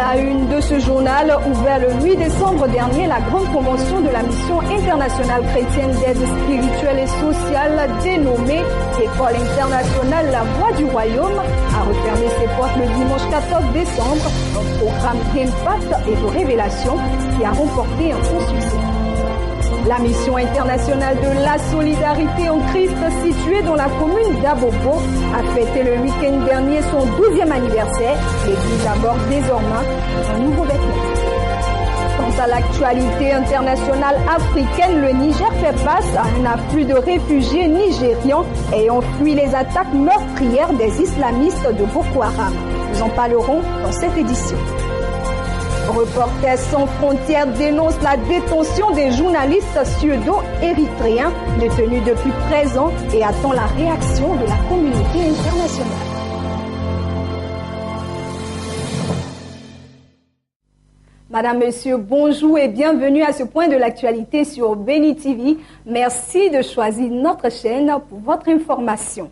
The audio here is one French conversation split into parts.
la une de ce journal, ouvert le 8 décembre dernier, la grande convention de la mission internationale chrétienne d'aide spirituelle et sociale dénommée École internationale La Voix du Royaume a refermé ses portes le dimanche 14 décembre, un programme d'impact et de révélation qui a remporté un bon succès. La mission internationale de la solidarité en Christ, située dans la commune d'Abobo, a fêté le week-end dernier son 12e anniversaire. L'église aborde désormais un nouveau vêtement. Quant à l'actualité internationale africaine, le Niger fait face à un afflux de réfugiés nigérians ayant fui les attaques meurtrières des islamistes de Boko Haram. Nous en parlerons dans cette édition. Reporters sans frontières dénonce la détention des journalistes suédo-érythréens détenus depuis 13 ans et attend la réaction de la communauté internationale. Madame, Monsieur, bonjour et bienvenue à ce point de l'actualité sur Béni TV. Merci de choisir notre chaîne pour votre information.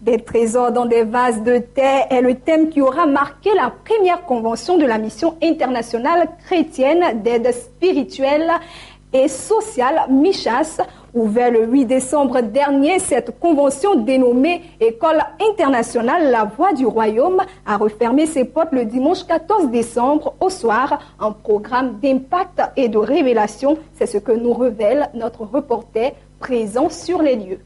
Des trésors dans des vases de terre est le thème qui aura marqué la première convention de la mission internationale chrétienne d'aide spirituelle et sociale MICHAS. Ouverte le 8 décembre dernier, cette convention dénommée École internationale La Voix du Royaume a refermé ses portes le dimanche 14 décembre au soir. Un programme d'impact et de révélation, c'est ce que nous révèle notre reporter présent sur les lieux.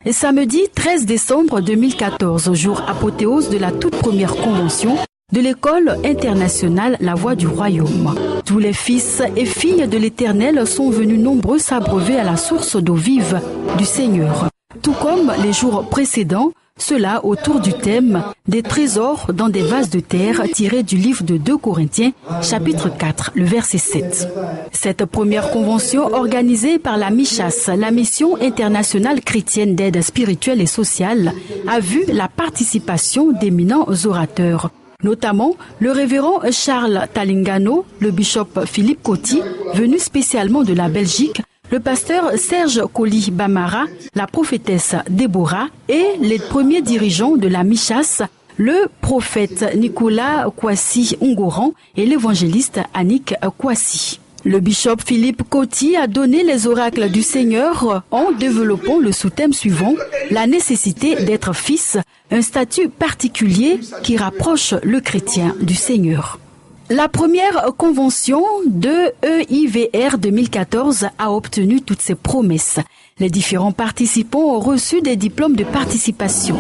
Et samedi 13 décembre 2014, jour apothéose de la toute première convention de l'École internationale La Voix du Royaume. Tous les fils et filles de l'Éternel sont venus nombreux s'abreuver à la source d'eau vive du Seigneur. Tout comme les jours précédents, cela autour du thème des trésors dans des vases de terre tirés du livre de 2 Corinthiens, chapitre 4, le verset 7. Cette première convention organisée par la MICHAS, la mission internationale chrétienne d'aide spirituelle et sociale, a vu la participation d'éminents orateurs, notamment le révérend Charles Talingano, le bishop Philippe Coty, venu spécialement de la Belgique, le pasteur Serge Koli Bamara, la prophétesse Déborah et les premiers dirigeants de la MICHAS, le prophète Nicolas Kwasi Ungoran et l'évangéliste Annick Kwasi. Le bishop Philippe Coty a donné les oracles du Seigneur en développant le sous-thème suivant, la nécessité d'être fils, un statut particulier qui rapproche le chrétien du Seigneur. La première convention de EIVR 2014 a obtenu toutes ses promesses. Les différents participants ont reçu des diplômes de participation,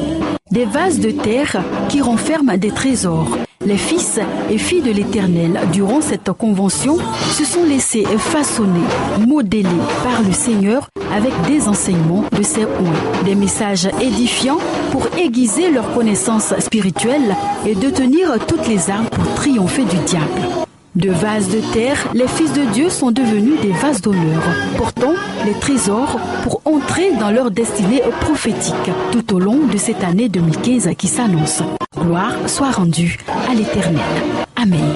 des vases de terre qui renferment des trésors. Les fils et filles de l'Éternel, durant cette convention, se sont laissés façonner, modeler par le Seigneur avec des enseignements de ses oins, des messages édifiants pour aiguiser leur connaissance spirituelle et de tenir toutes les armes pour triompher du diable. De vases de terre, les fils de Dieu sont devenus des vases d'honneur, portant les trésors pour entrer dans leur destinée prophétique tout au long de cette année 2015 qui s'annonce. Gloire soit rendue à l'Éternel. Amen.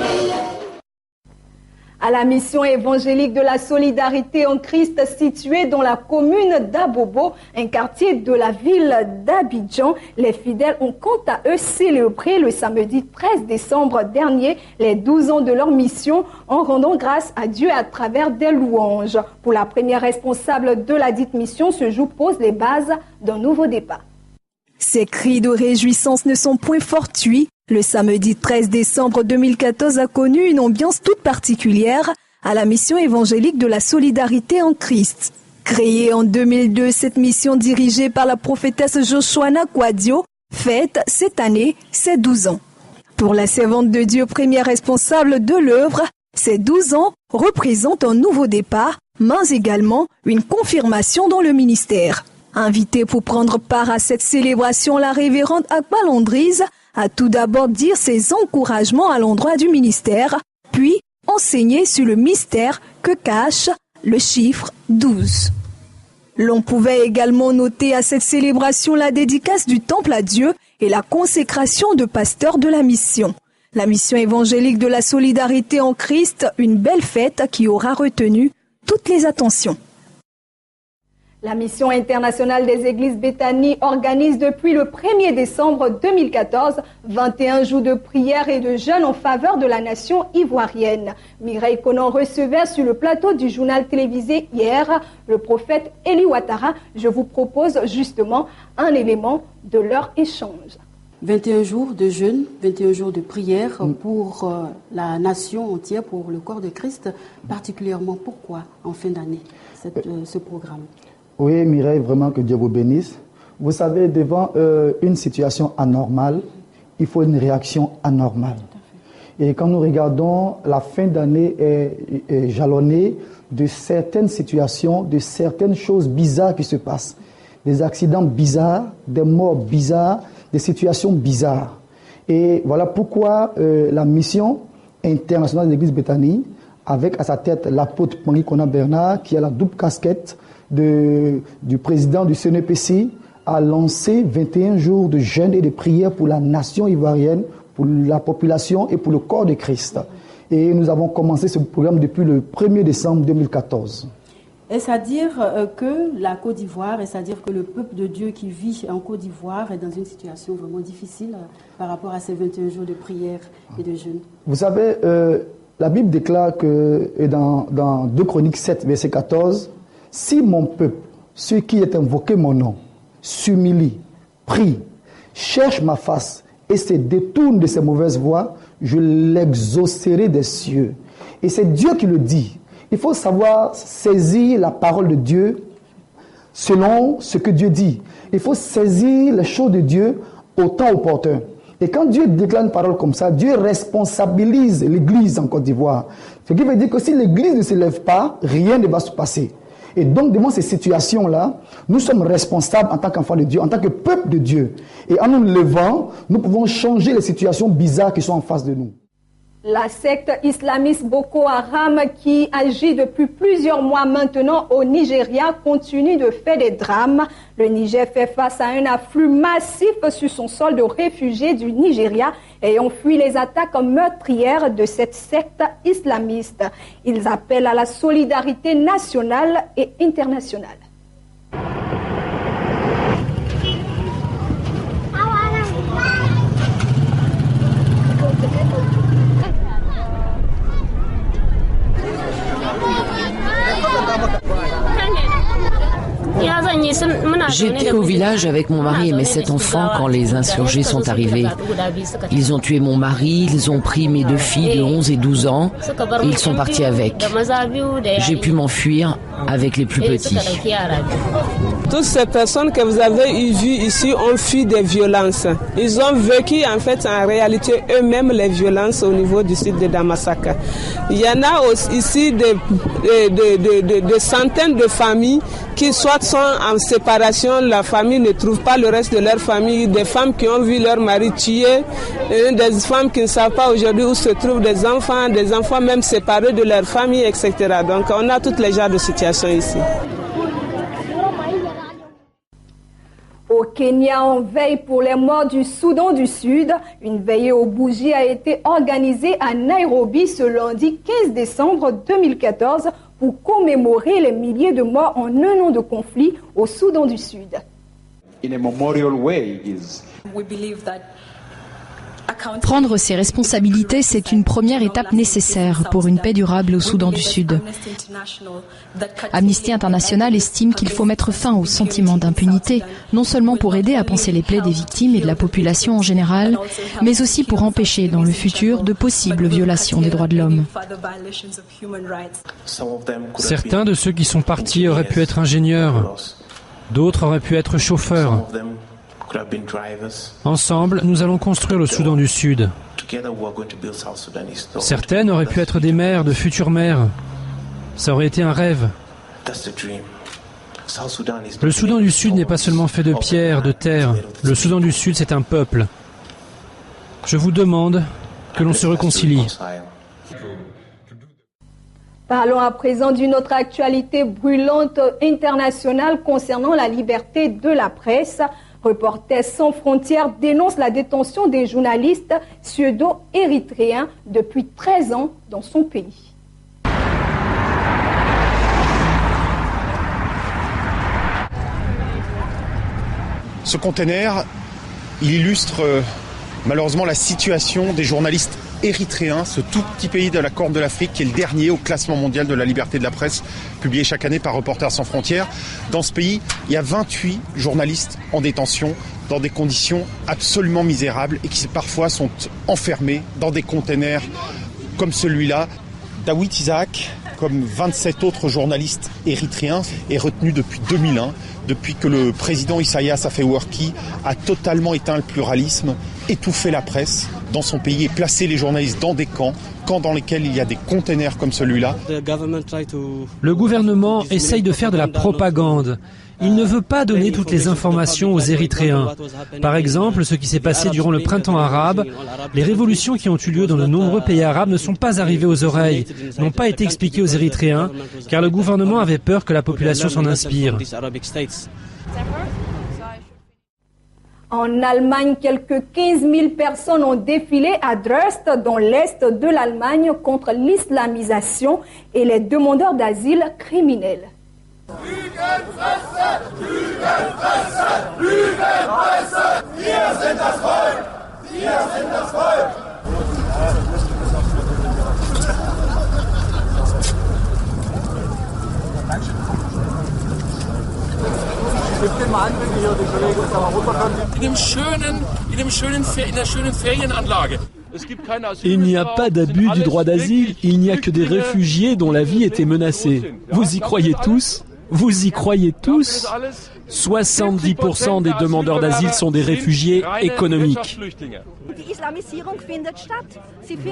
À la mission évangélique de la solidarité en Christ située dans la commune d'Abobo, un quartier de la ville d'Abidjan, les fidèles ont quant à eux célébré le samedi 13 décembre dernier les 12 ans de leur mission en rendant grâce à Dieu à travers des louanges. Pour la première responsable de la dite mission, ce jour pose les bases d'un nouveau départ. Ces cris de réjouissance ne sont point fortuits. Le samedi 13 décembre 2014 a connu une ambiance toute particulière à la mission évangélique de la solidarité en Christ. Créée en 2002, cette mission dirigée par la prophétesse Joshua Kwadio fête cette année ses 12 ans. Pour la servante de Dieu, première responsable de l'œuvre, ces 12 ans représentent un nouveau départ, mais également une confirmation dans le ministère. Invitée pour prendre part à cette célébration, la révérende Akba Landrise a tout d'abord dit ses encouragements à l'endroit du ministère, puis enseigné sur le mystère que cache le chiffre 12. L'on pouvait également noter à cette célébration la dédicace du temple à Dieu et la consécration de pasteurs de la mission. La mission évangélique de la solidarité en Christ, une belle fête qui aura retenu toutes les attentions. La Mission internationale des églises Bethany organise depuis le 1er décembre 2014 21 jours de prière et de jeûne en faveur de la nation ivoirienne. Mireille Konan recevait sur le plateau du journal télévisé hier le prophète Eli Ouattara. Je vous propose justement un élément de leur échange. 21 jours de jeûne, 21 jours de prière pour la nation entière, pour le corps de Christ. Particulièrement, pourquoi en fin d'année ce programme? Oui, Mireille, vraiment que Dieu vous bénisse. Vous savez, devant une situation anormale, il faut une réaction anormale. Et quand nous regardons, la fin d'année est jalonnée de certaines situations, de certaines choses bizarres qui se passent. Des accidents bizarres, des morts bizarres, des situations bizarres. Et voilà pourquoi la mission internationale de l'église Bethany, avec à sa tête l'apôtre Henri Konan Bernard, qui a la double casquette du président du CNEPC, a lancé 21 jours de jeûne et de prière pour la nation ivoirienne, pour la population et pour le corps de Christ. Et nous avons commencé ce programme depuis le 1er décembre 2014. Est-ce à dire que la Côte d'Ivoire, est-ce à dire que le peuple de Dieu qui vit en Côte d'Ivoire est dans une situation vraiment difficile par rapport à ces 21 jours de prière et de jeûne? Vous savez, la Bible déclare que, et dans 2 Chroniques 7, verset 14, « Si mon peuple, ceux qui est invoqué mon nom, s'humilie, prie, cherche ma face et se détourne de ses mauvaises voies, je l'exaucerai des cieux. » Et c'est Dieu qui le dit. Il faut savoir saisir la parole de Dieu selon ce que Dieu dit. Il faut saisir les choses de Dieu au temps opportun. Et quand Dieu déclare une parole comme ça, Dieu responsabilise l'Église en Côte d'Ivoire. Ce qui veut dire que si l'Église ne se lève pas, rien ne va se passer. Et donc, devant ces situations-là, nous sommes responsables en tant qu'enfants de Dieu, en tant que peuple de Dieu. Et en nous levant, nous pouvons changer les situations bizarres qui sont en face de nous. La secte islamiste Boko Haram, qui agit depuis plusieurs mois maintenant au Nigeria, continue de faire des drames. Le Niger fait face à un afflux massif sur son sol de réfugiés du Nigeria ayant fui les attaques meurtrières de cette secte islamiste. Ils appellent à la solidarité nationale et internationale. J'étais au village avec mon mari et mes 7 enfants quand les insurgés sont arrivés. Ils ont tué mon mari, ils ont pris mes 2 filles de 11 et 12 ans et ils sont partis avec. J'ai pu m'enfuir avec les plus petits. Toutes ces personnes que vous avez vues ici ont fui des violences. Ils ont vécu en fait en réalité eux-mêmes les violences au niveau du site de Damasak. Il y en a aussi ici des centaines de familles qui soit sont en séparation, la famille ne trouve pas le reste de leur famille, des femmes qui ont vu leur mari tué, des femmes qui ne savent pas aujourd'hui où se trouvent des enfants même séparés de leur famille, etc. Donc on a tous les genres de situations ici. Au Kenya, on veille pour les morts du Soudan du Sud. Une veillée aux bougies a été organisée à Nairobi ce lundi 15 décembre 2014 pour commémorer les milliers de morts en un an de conflit au Soudan du Sud. Prendre ses responsabilités, c'est une première étape nécessaire pour une paix durable au Soudan du Sud. Amnesty International estime qu'il faut mettre fin au sentiment d'impunité, non seulement pour aider à panser les plaies des victimes et de la population en général, mais aussi pour empêcher dans le futur de possibles violations des droits de l'homme. Certains de ceux qui sont partis auraient pu être ingénieurs, d'autres auraient pu être chauffeurs. Ensemble, nous allons construire le Soudan du Sud. Certaines auraient pu être des mères, de futures mères. Ça aurait été un rêve. Le Soudan du Sud n'est pas seulement fait de pierre, de terre. Le Soudan du Sud, c'est un peuple. Je vous demande que l'on se réconcilie. Parlons à présent d'une autre actualité brûlante internationale concernant la liberté de la presse. Reporters sans frontières dénonce la détention des journalistes suédo-érythréens depuis 13 ans dans son pays. Ce conteneur, il illustre malheureusement la situation des journalistes érythréens, ce tout petit pays de la Corne de l'Afrique qui est le dernier au classement mondial de la liberté de la presse, publié chaque année par Reporters sans frontières. Dans ce pays, il y a 28 journalistes en détention dans des conditions absolument misérables et qui parfois sont enfermés dans des conteneurs comme celui-là. Dawit Isaak, comme 27 autres journalistes érythréens, est retenu depuis 2001, depuis que le président Isaias Afewerki a totalement éteint le pluralisme, étouffé la presse dans son pays et placé les journalistes dans des camps dans lesquels il y a des conteneurs comme celui-là. Le gouvernement essaye de faire de la propagande. Il ne veut pas donner toutes les informations aux Érythréens. Par exemple, ce qui s'est passé durant le printemps arabe, les révolutions qui ont eu lieu dans de nombreux pays arabes ne sont pas arrivées aux oreilles, n'ont pas été expliquées aux Érythréens, car le gouvernement avait peur que la population s'en inspire. En Allemagne, quelques 15 000 personnes ont défilé à Dresde, dans l'est de l'Allemagne, contre l'islamisation et les demandeurs d'asile criminels. Lügenpresse! Lügenpresse! Lügenpresse! Wir sind das Volk! Wir sind das Volk! In der schönen Ferienanlage. Il n'y a pas d'abus du droit d'asile, il n'y a que des réfugiés dont la vie était menacée. Vous y croyez tous ? Vous y croyez tous ? 70% des demandeurs d'asile sont des réfugiés économiques.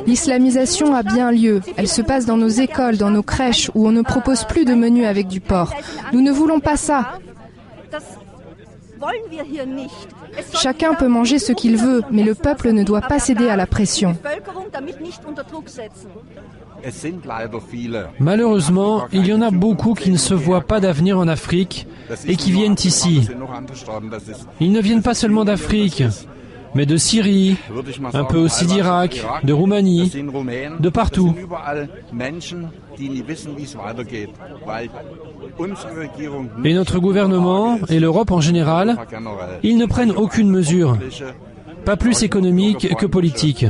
L'islamisation a bien lieu. Elle se passe dans nos écoles, dans nos crèches, où on ne propose plus de menus avec du porc. Nous ne voulons pas ça. Chacun peut manger ce qu'il veut, mais le peuple ne doit pas céder à la pression. Malheureusement, il y en a beaucoup qui ne se voient pas d'avenir en Afrique et qui viennent ici. Ils ne viennent pas seulement d'Afrique, mais de Syrie, un peu aussi d'Irak, de Roumanie, de partout. Et notre gouvernement, et l'Europe en général, ils ne prennent aucune mesure, pas plus économique que politique.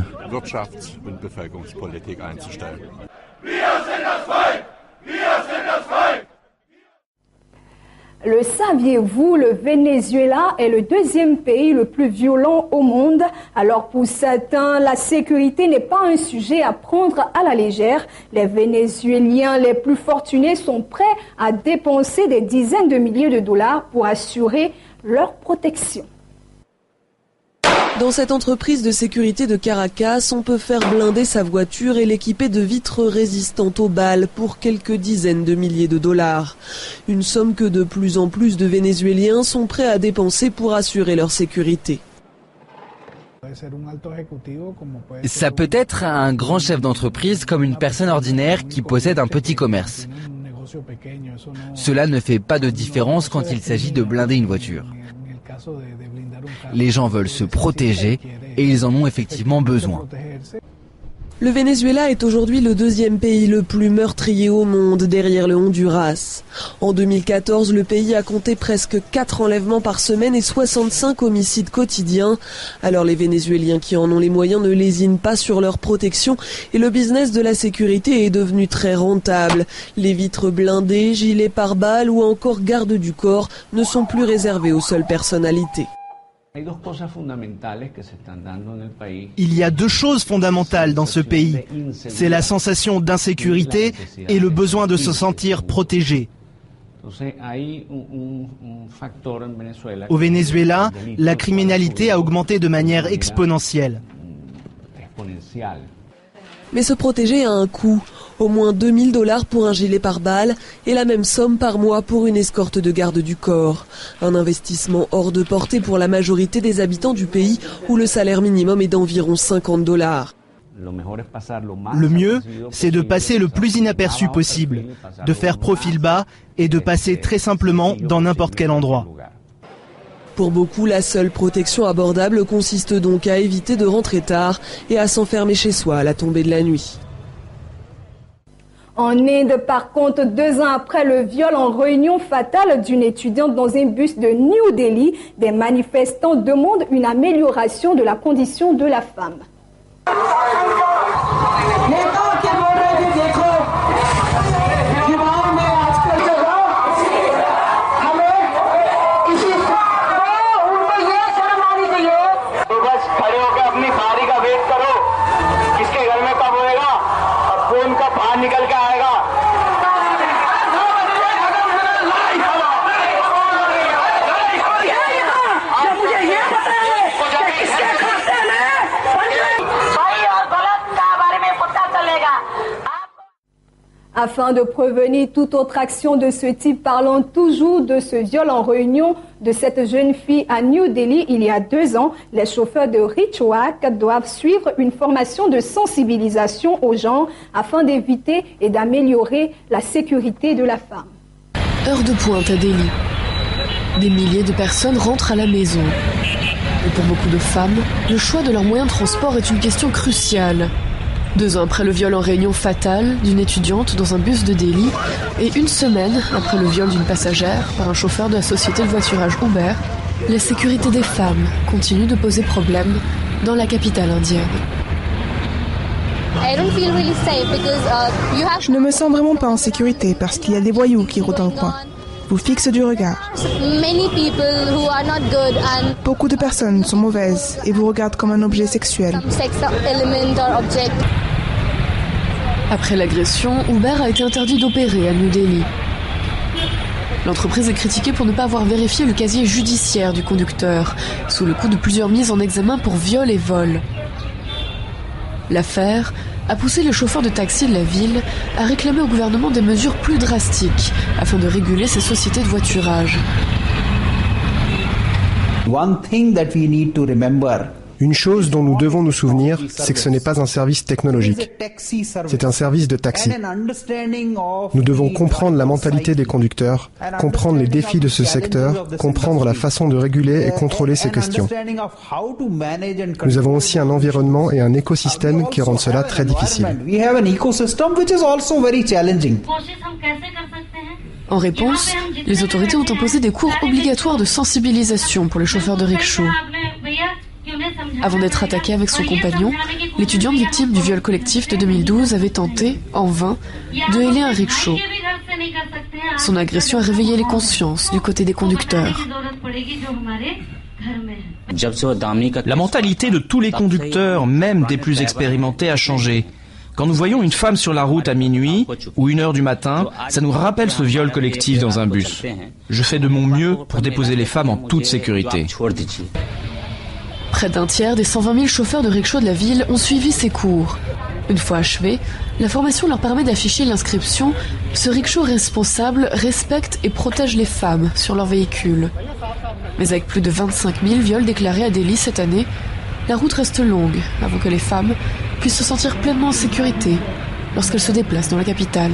Le saviez-vous, le Venezuela est le deuxième pays le plus violent au monde. Alors pour certains, la sécurité n'est pas un sujet à prendre à la légère. Les Vénézuéliens les plus fortunés sont prêts à dépenser des dizaines de milliers de dollars pour assurer leur protection. Dans cette entreprise de sécurité de Caracas, on peut faire blinder sa voiture et l'équiper de vitres résistantes aux balles pour quelques dizaines de milliers de dollars. Une somme que de plus en plus de Vénézuéliens sont prêts à dépenser pour assurer leur sécurité. Ça peut être un grand chef d'entreprise comme une personne ordinaire qui possède un petit commerce. Cela ne fait pas de différence quand il s'agit de blinder une voiture. Les gens veulent se protéger et ils en ont effectivement besoin. Le Venezuela est aujourd'hui le deuxième pays le plus meurtrier au monde, derrière le Honduras. En 2014, le pays a compté presque 4 enlèvements par semaine et 65 homicides quotidiens. Alors les Vénézuéliens qui en ont les moyens ne lésinent pas sur leur protection et le business de la sécurité est devenu très rentable. Les vitres blindées, gilets pare-balles ou encore gardes du corps ne sont plus réservés aux seules personnalités. Il y a deux choses fondamentales dans ce pays. C'est la sensation d'insécurité et le besoin de se sentir protégé. Au Venezuela, la criminalité a augmenté de manière exponentielle. Mais se protéger a un coût. Au moins 2 000 $ pour un gilet pare-balles et la même somme par mois pour une escorte de garde du corps. Un investissement hors de portée pour la majorité des habitants du pays où le salaire minimum est d'environ 50 $. Le mieux, c'est de passer le plus inaperçu possible, de faire profil bas et de passer très simplement dans n'importe quel endroit. Pour beaucoup, la seule protection abordable consiste donc à éviter de rentrer tard et à s'enfermer chez soi à la tombée de la nuit. En Inde, par contre, 2 ans après le viol en réunion fatale d'une étudiante dans un bus de New Delhi, des manifestants demandent une amélioration de la condition de la femme. Afin de prévenir toute autre action de ce type, parlons toujours de ce viol en réunion de cette jeune fille à New Delhi il y a 2 ans. Les chauffeurs de Richwak doivent suivre une formation de sensibilisation aux gens afin d'éviter et d'améliorer la sécurité de la femme. Heure de pointe à Delhi. Des milliers de personnes rentrent à la maison. Et pour beaucoup de femmes, le choix de leur moyen de transport est une question cruciale. 2 ans après le viol en réunion fatale d'une étudiante dans un bus de Delhi et 1 semaine après le viol d'une passagère par un chauffeur de la société de voiturage Uber, la sécurité des femmes continue de poser problème dans la capitale indienne. Je ne me sens vraiment pas en sécurité parce qu'il y a des voyous qui rôdent dans le coin. Vous fixent du regard. Beaucoup de personnes sont mauvaises et vous regardent comme un objet sexuel. Après l'agression, Uber a été interdit d'opérer à New Delhi. L'entreprise est critiquée pour ne pas avoir vérifié le casier judiciaire du conducteur, sous le coup de plusieurs mises en examen pour viol et vol. L'affaire a poussé les chauffeurs de taxi de la ville à réclamer au gouvernement des mesures plus drastiques afin de réguler ces sociétés de voiturage. Une chose dont nous devons nous souvenir, c'est que ce n'est pas un service technologique. C'est un service de taxi. Nous devons comprendre la mentalité des conducteurs, comprendre les défis de ce secteur, comprendre la façon de réguler et contrôler ces questions. Nous avons aussi un environnement et un écosystème qui rendent cela très difficile. En réponse, les autorités ont imposé des cours obligatoires de sensibilisation pour les chauffeurs de rickshaw. Avant d'être attaquée avec son compagnon, l'étudiante victime du viol collectif de 2012 avait tenté, en vain, de héler un rickshaw. Son agression a réveillé les consciences du côté des conducteurs. La mentalité de tous les conducteurs, même des plus expérimentés, a changé. Quand nous voyons une femme sur la route à minuit ou 1h du matin, ça nous rappelle ce viol collectif dans un bus. Je fais de mon mieux pour déposer les femmes en toute sécurité. Près d'un tiers des 120 000 chauffeurs de rickshaw de la ville ont suivi ces cours. Une fois achevés, la formation leur permet d'afficher l'inscription « Ce rickshaw responsable respecte et protège les femmes » sur leur véhicule. Mais avec plus de 25 000 viols déclarés à Delhi cette année, la route reste longue avant que les femmes puissent se sentir pleinement en sécurité lorsqu'elles se déplacent dans la capitale.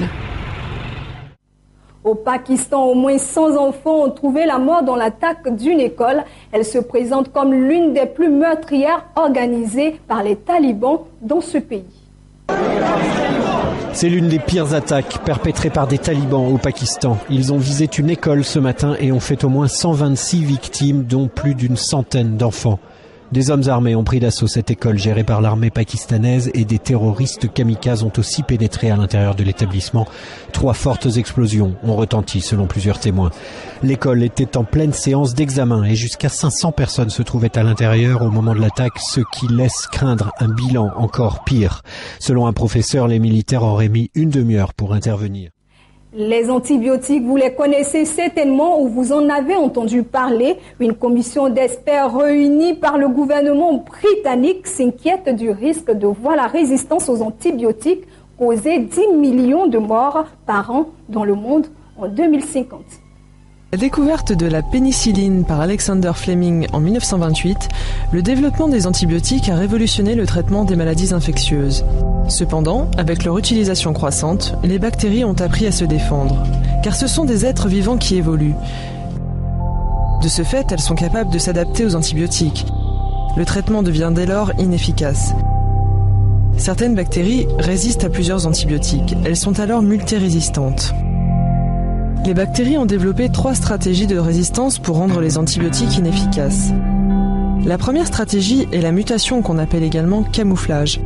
Au Pakistan, au moins 100 enfants ont trouvé la mort dans l'attaque d'une école. Elle se présente comme l'une des plus meurtrières organisées par les talibans dans ce pays. C'est l'une des pires attaques perpétrées par des talibans au Pakistan. Ils ont visé une école ce matin et ont fait au moins 126 victimes, dont plus d'une centaine d'enfants. Des hommes armés ont pris d'assaut cette école gérée par l'armée pakistanaise et des terroristes kamikazes ont aussi pénétré à l'intérieur de l'établissement. 3 fortes explosions ont retenti selon plusieurs témoins. L'école était en pleine séance d'examen et jusqu'à 500 personnes se trouvaient à l'intérieur au moment de l'attaque, ce qui laisse craindre un bilan encore pire. Selon un professeur, les militaires auraient mis 1 demi-heure pour intervenir. Les antibiotiques, vous les connaissez certainement ou vous en avez entendu parler. Une commission d'experts réunie par le gouvernement britannique s'inquiète du risque de voir la résistance aux antibiotiques causer 10 millions de morts par an dans le monde en 2050. La découverte de la pénicilline par Alexander Fleming en 1928, le développement des antibiotiques a révolutionné le traitement des maladies infectieuses. Cependant, avec leur utilisation croissante, les bactéries ont appris à se défendre, car ce sont des êtres vivants qui évoluent. De ce fait, elles sont capables de s'adapter aux antibiotiques. Le traitement devient dès lors inefficace. Certaines bactéries résistent à plusieurs antibiotiques. Elles sont alors multirésistantes. Les bactéries ont développé 3 stratégies de résistance pour rendre les antibiotiques inefficaces. La première stratégie est la mutation qu'on appelle également camouflage.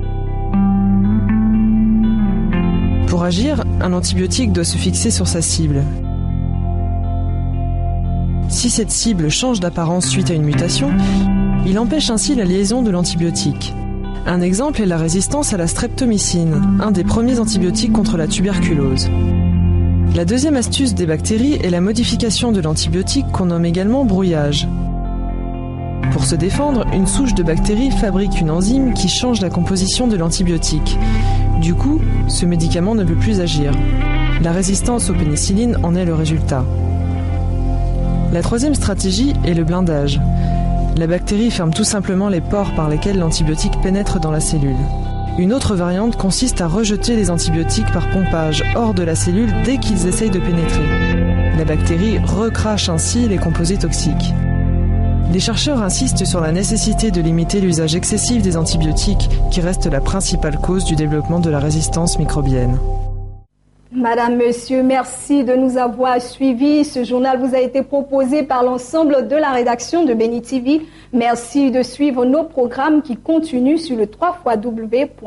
Pour agir, un antibiotique doit se fixer sur sa cible. Si cette cible change d'apparence suite à une mutation, il empêche ainsi la liaison de l'antibiotique. Un exemple est la résistance à la streptomycine, un des premiers antibiotiques contre la tuberculose. La deuxième astuce des bactéries est la modification de l'antibiotique qu'on nomme également brouillage. Pour se défendre, une souche de bactéries fabrique une enzyme qui change la composition de l'antibiotique. Du coup, ce médicament ne peut plus agir. La résistance aux pénicillines en est le résultat. La troisième stratégie est le blindage. La bactérie ferme tout simplement les pores par lesquels l'antibiotique pénètre dans la cellule. Une autre variante consiste à rejeter les antibiotiques par pompage hors de la cellule dès qu'ils essayent de pénétrer. La bactérie recrache ainsi les composés toxiques. Les chercheurs insistent sur la nécessité de limiter l'usage excessif des antibiotiques qui reste la principale cause du développement de la résistance microbienne. Madame, Monsieur, merci de nous avoir suivis. Ce journal vous a été proposé par l'ensemble de la rédaction de Béni TV. Merci de suivre nos programmes qui continuent sur le www.beni.tv.